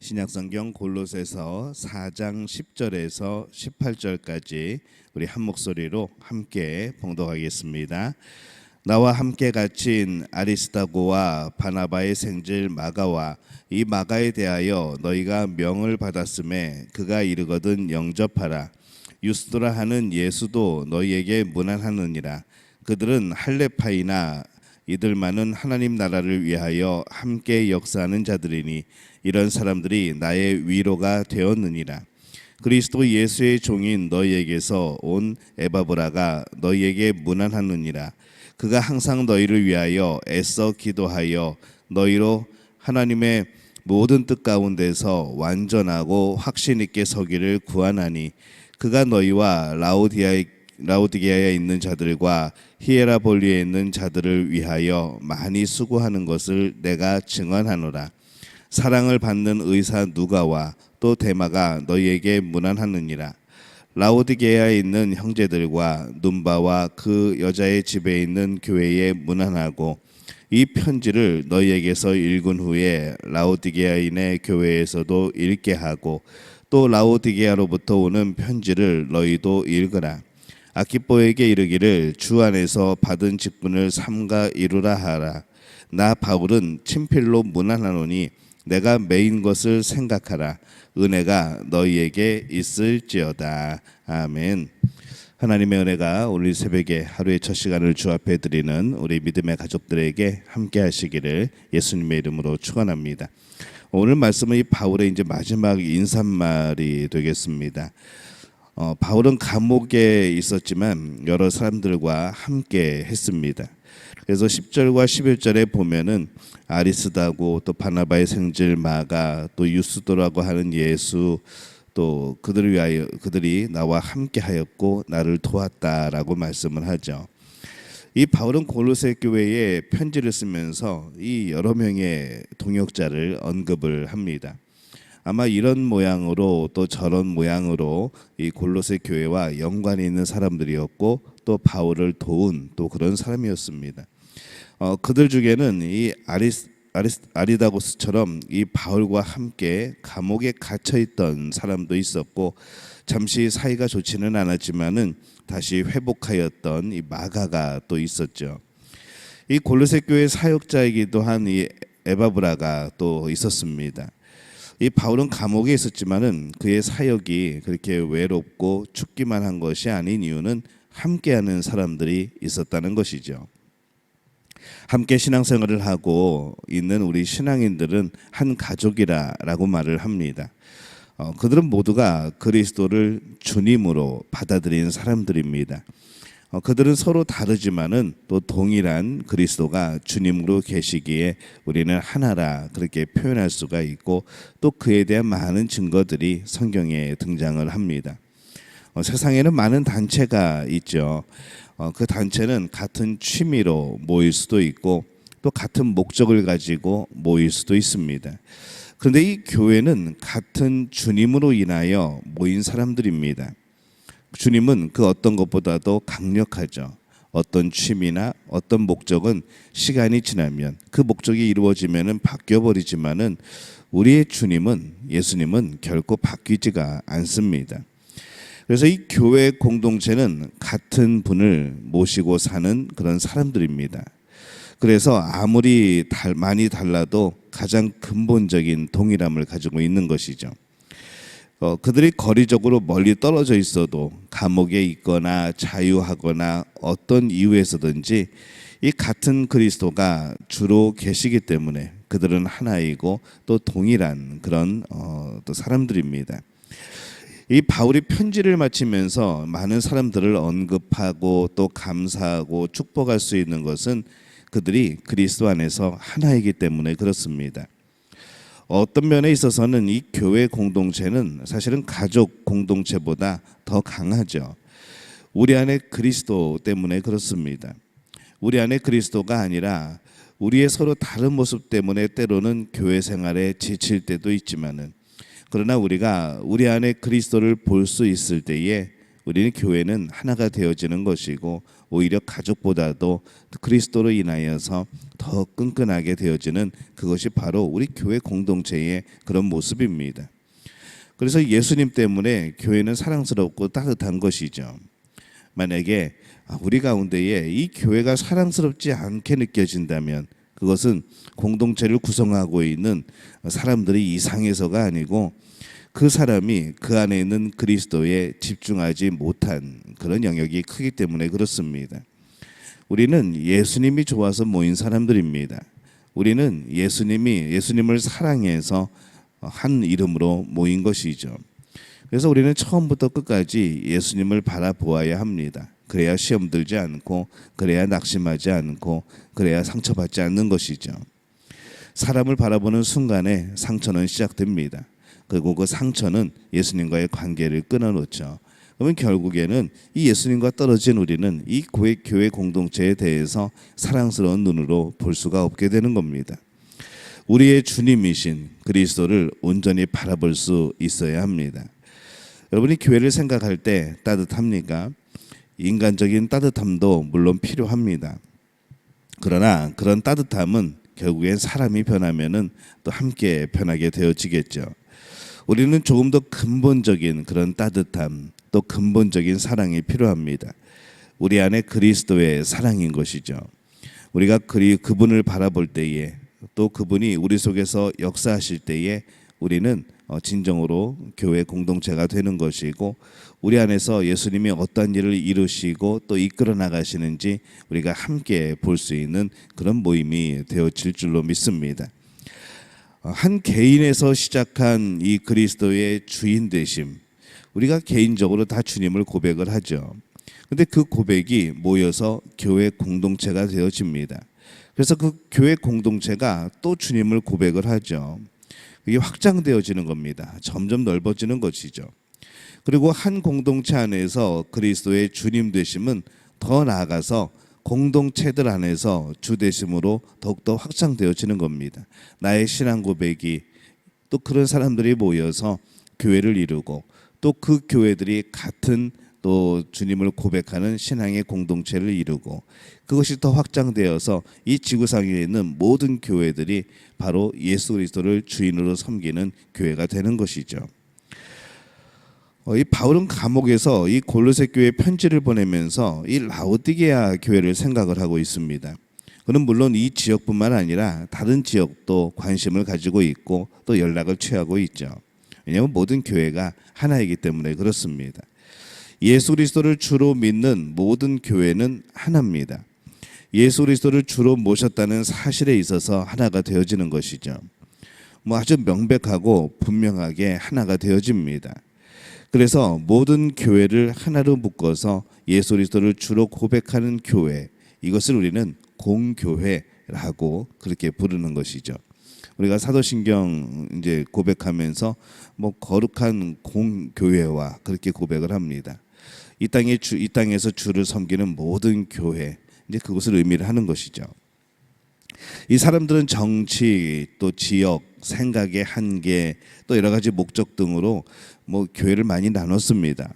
신약성경 골로새서 4장 10절에서 18절까지 우리 한 목소리로 함께 봉독하겠습니다. 나와 함께 갇힌 아리스다고와 바나바의 생질 마가와 이 마가에 대하여 너희가 명을 받았음에 그가 이르거든 영접하라. 유스도라 하는 예수도 너희에게 문안하느니라. 그들은 할례파이나 이들만은 하나님 나라를 위하여 함께 역사하는 자들이니 이런 사람들이 나의 위로가 되었느니라. 그리스도 예수의 종인 너희에게서 온 에바브라가 너희에게 문안하느니라. 그가 항상 너희를 위하여 애써 기도하여 너희로 하나님의 모든 뜻 가운데서 완전하고 확신 있게 서기를 구하나니 그가 너희와 라오디게아에 있는 자들과 히에라볼리에 있는 자들을 위하여 많이 수고하는 것을 내가 증언하노라. 사랑을 받는 의사 누가와 또 데마가 너희에게 문안하느니라. 라오디게아에 있는 형제들과 눈바와 그 여자의 집에 있는 교회에 문안하고 이 편지를 너희에게서 읽은 후에 라오디게아인의 교회에서도 읽게 하고 또 라오디게아로부터 오는 편지를 너희도 읽으라. 아키뽀에게 이르기를 주 안에서 받은 직분을 삼가 이루라 하라. 나 바울은 친필로 문안하노니 내가 매인 것을 생각하라. 은혜가 너희에게 있을지어다. 아멘. 하나님의 은혜가 오늘 새벽에 하루의 첫 시간을 주 앞에 드리는 우리 믿음의 가족들에게 함께 하시기를 예수님의 이름으로 축원합니다. 오늘 말씀은 이 바울의 이제 마지막 인사말이 되겠습니다. 바울은 감옥에 있었지만 여러 사람들과 함께 했습니다. 그래서 10절과 11절에 보면은 아리스다고 또 바나바의 생질 마가 또 유스도라고 하는 예수 또 그들을 위하여 그들이 나와 함께 하였고 나를 도왔다라고 말씀을 하죠. 이 바울은 골로새 교회에 편지를 쓰면서 이 여러 명의 동역자를 언급을 합니다. 아마 이런 모양으로 또 저런 모양으로 이 골로새 교회와 연관이 있는 사람들이었고 또 바울을 도운 또 그런 사람이었습니다. 그들 중에는 이 아리다고스처럼 이 바울과 함께 감옥에 갇혀 있던 사람도 있었고 잠시 사이가 좋지는 않았지만은 다시 회복하였던 이 마가가 또 있었죠. 이 골로새 교회 사역자이기도 한 이 에바브라가 또 있었습니다. 이 바울은 감옥에 있었지만은 그의 사역이 그렇게 외롭고 춥기만 한 것이 아닌 이유는 함께하는 사람들이 있었다는 것이죠. 함께 신앙생활을 하고 있는 우리 신앙인들은 한 가족이라고 말을 합니다. 그들은 모두가 그리스도를 주님으로 받아들인 사람들입니다. 그들은 서로 다르지만은 또 동일한 그리스도가 주님으로 계시기에 우리는 하나라 그렇게 표현할 수가 있고 또 그에 대한 많은 증거들이 성경에 등장을 합니다. 세상에는 많은 단체가 있죠. 그 단체는 같은 취미로 모일 수도 있고 또 같은 목적을 가지고 모일 수도 있습니다. 그런데 이 교회는 같은 주님으로 인하여 모인 사람들입니다. 주님은 그 어떤 것보다도 강력하죠. 어떤 취미나 어떤 목적은 시간이 지나면 그 목적이 이루어지면은 바뀌어 버리지만은 우리의 주님은 예수님은 결코 바뀌지가 않습니다. 그래서 이 교회 공동체는 같은 분을 모시고 사는 그런 사람들입니다. 그래서 아무리 많이 달라도 가장 근본적인 동일함을 가지고 있는 것이죠. 그들이 거리적으로 멀리 떨어져 있어도 감옥에 있거나 자유하거나 어떤 이유에서든지 이 같은 그리스도가 주로 계시기 때문에 그들은 하나이고 또 동일한 그런 또 사람들입니다. 이 바울이 편지를 마치면서 많은 사람들을 언급하고 또 감사하고 축복할 수 있는 것은 그들이 그리스도 안에서 하나이기 때문에 그렇습니다. 어떤 면에 있어서는 이 교회 공동체는 사실은 가족 공동체보다 더 강하죠. 우리 안에 그리스도 때문에 그렇습니다. 우리 안에 그리스도가 아니라 우리의 서로 다른 모습 때문에 때로는 교회 생활에 지칠 때도 있지만은 그러나 우리가 우리 안에 그리스도를 볼 수 있을 때에 우리는 교회는 하나가 되어지는 것이고 오히려 가족보다도 그리스도로 인하여서 더 끈끈하게 되어지는 그것이 바로 우리 교회 공동체의 그런 모습입니다. 그래서 예수님 때문에 교회는 사랑스럽고 따뜻한 것이죠. 만약에 우리 가운데에 이 교회가 사랑스럽지 않게 느껴진다면 그것은 공동체를 구성하고 있는 사람들이 이상해서가 아니고 그 사람이 그 안에 있는 그리스도에 집중하지 못한 그런 영역이 크기 때문에 그렇습니다. 우리는 예수님이 좋아서 모인 사람들입니다. 우리는 예수님을 사랑해서 한 이름으로 모인 것이죠. 그래서 우리는 처음부터 끝까지 예수님을 바라보아야 합니다. 그래야 시험 들지 않고, 그래야 낙심하지 않고, 그래야 상처받지 않는 것이죠. 사람을 바라보는 순간에 상처는 시작됩니다. 그리고 그 상처는 예수님과의 관계를 끊어놓죠. 그러면 결국에는 이 예수님과 떨어진 우리는 이 교회 공동체에 대해서 사랑스러운 눈으로 볼 수가 없게 되는 겁니다. 우리의 주님이신 그리스도를 온전히 바라볼 수 있어야 합니다. 여러분이 교회를 생각할 때 따뜻합니까? 인간적인 따뜻함도 물론 필요합니다. 그러나 그런 따뜻함은 결국엔 사람이 변하면은 또 함께 변하게 되어지겠죠. 우리는 조금 더 근본적인 그런 따뜻함, 또 근본적인 사랑이 필요합니다. 우리 안에 그리스도의 사랑인 것이죠. 우리가 그분을 바라볼 때에, 또 그분이 우리 속에서 역사하실 때에 우리는 진정으로 교회 공동체가 되는 것이고, 우리 안에서 예수님이 어떤 일을 이루시고 또 이끌어 나가시는지 우리가 함께 볼 수 있는 그런 모임이 되어질 줄로 믿습니다. 한 개인에서 시작한 이 그리스도의 주인 되심, 우리가 개인적으로 다 주님을 고백을 하죠. 근데 그 고백이 모여서 교회 공동체가 되어집니다. 그래서 그 교회 공동체가 또 주님을 고백을 하죠. 이게 확장되어지는 겁니다. 점점 넓어지는 것이죠. 그리고 한 공동체 안에서 그리스도의 주님 되심은 더 나아가서 공동체들 안에서 주 되심으로 더욱더 확장되어지는 겁니다. 나의 신앙 고백이 또 그런 사람들이 모여서 교회를 이루고, 또 그 교회들이 같은 또 주님을 고백하는 신앙의 공동체를 이루고, 그것이 더 확장되어서 이 지구상에 있는 모든 교회들이 바로 예수 그리스도를 주인으로 섬기는 교회가 되는 것이죠. 이 바울은 감옥에서 이 골로새 교회 편지를 보내면서 이 라오디게아 교회를 생각을 하고 있습니다. 그는 물론 이 지역뿐만 아니라 다른 지역도 관심을 가지고 있고 또 연락을 취하고 있죠. 왜냐하면 모든 교회가 하나이기 때문에 그렇습니다. 예수 그리스도를 주로 믿는 모든 교회는 하나입니다. 예수 그리스도를 주로 모셨다는 사실에 있어서 하나가 되어지는 것이죠. 아주 명백하고 분명하게 하나가 되어집니다. 그래서 모든 교회를 하나로 묶어서 예수 그리스도를 주로 고백하는 교회, 이것을 우리는 공교회라고 그렇게 부르는 것이죠. 우리가 사도신경 이제 고백하면서 거룩한 공교회와 그렇게 고백을 합니다. 이 땅에서 주를 섬기는 모든 교회, 이제 그것을 의미를 하는 것이죠. 이 사람들은 정치, 또 지역, 생각의 한계, 또 여러 가지 목적 등으로 교회를 많이 나눴습니다.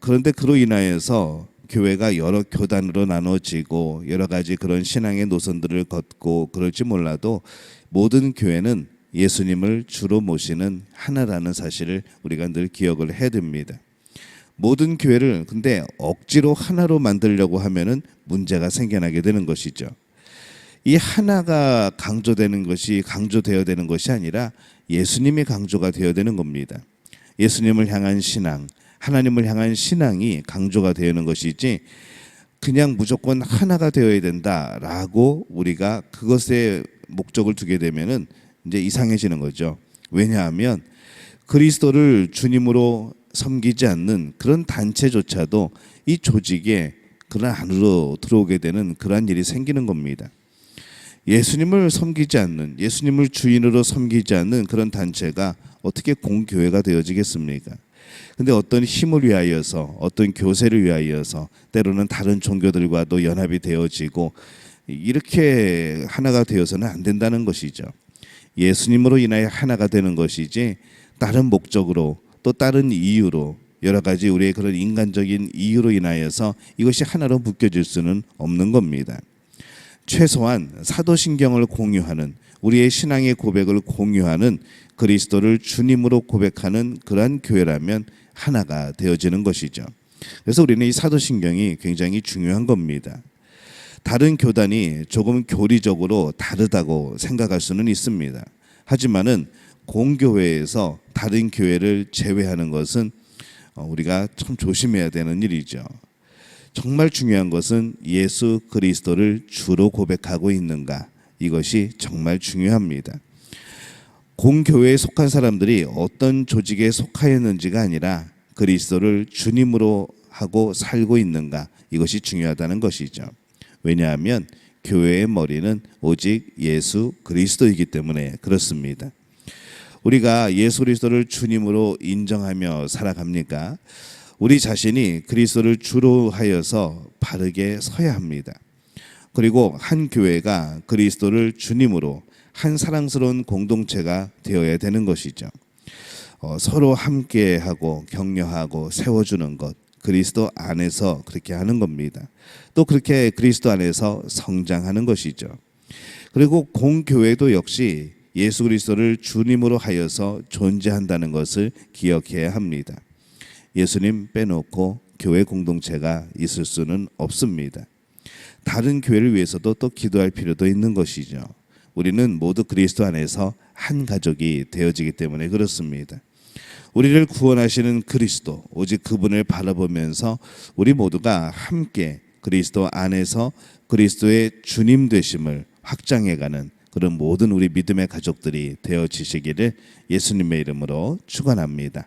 그런데 그로 인하여서 교회가 여러 교단으로 나눠지고 여러 가지 그런 신앙의 노선들을 걷고 그럴지 몰라도 모든 교회는 예수님을 주로 모시는 하나라는 사실을 우리가 늘 기억을 해야 됩니다. 모든 교회를 근데 억지로 하나로 만들려고 하면은 문제가 생겨나게 되는 것이죠. 이 하나가 강조되어야 되는 것이 아니라 예수님이 강조가 되어야 되는 겁니다. 예수님을 향한 신앙, 하나님을 향한 신앙이 강조가 되는 것이지, 그냥 무조건 하나가 되어야 된다라고 우리가 그것에 목적을 두게 되면은 이제 이상해지는 거죠. 왜냐하면 그리스도를 주님으로 섬기지 않는 그런 단체조차도 이 조직에 그런 안으로 들어오게 되는 그러한 일이 생기는 겁니다. 예수님을 섬기지 않는, 예수님을 주인으로 섬기지 않는 그런 단체가 어떻게 공교회가 되어지겠습니까? 근데 어떤 힘을 위하여서, 어떤 교세를 위하여서, 때로는 다른 종교들과도 연합이 되어지고, 이렇게 하나가 되어서는 안 된다는 것이죠. 예수님으로 인하여 하나가 되는 것이지, 다른 목적으로 또 다른 이유로 여러 가지 우리의 그런 인간적인 이유로 인하여서 이것이 하나로 묶여질 수는 없는 겁니다. 최소한 사도신경을 공유하는, 우리의 신앙의 고백을 공유하는, 그리스도를 주님으로 고백하는 그러한 교회라면 하나가 되어지는 것이죠. 그래서 우리는 이 사도신경이 굉장히 중요한 겁니다. 다른 교단이 조금 교리적으로 다르다고 생각할 수는 있습니다. 하지만은 공교회에서 다른 교회를 제외하는 것은 우리가 참 조심해야 되는 일이죠. 정말 중요한 것은 예수 그리스도를 주로 고백하고 있는가, 이것이 정말 중요합니다. 공교회에 속한 사람들이 어떤 조직에 속하였는지가 아니라 그리스도를 주님으로 하고 살고 있는가, 이것이 중요하다는 것이죠. 왜냐하면 교회의 머리는 오직 예수 그리스도이기 때문에 그렇습니다. 우리가 예수 그리스도를 주님으로 인정하며 살아갑니까? 우리 자신이 그리스도를 주로 하여서 바르게 서야 합니다. 그리고 한 교회가 그리스도를 주님으로 한 사랑스러운 공동체가 되어야 되는 것이죠. 서로 함께하고 격려하고 세워주는 것, 그리스도 안에서 그렇게 하는 겁니다. 또 그렇게 그리스도 안에서 성장하는 것이죠. 그리고 공교회도 역시 예수 그리스도를 주님으로 하여서 존재한다는 것을 기억해야 합니다. 예수님 빼놓고 교회 공동체가 있을 수는 없습니다. 다른 교회를 위해서도 또 기도할 필요도 있는 것이죠. 우리는 모두 그리스도 안에서 한 가족이 되어지기 때문에 그렇습니다. 우리를 구원하시는 그리스도, 오직 그분을 바라보면서 우리 모두가 함께 그리스도 안에서 그리스도의 주님 되심을 확장해가는 그런 모든 우리 믿음의 가족들이 되어지시기를 예수님의 이름으로 축원합니다.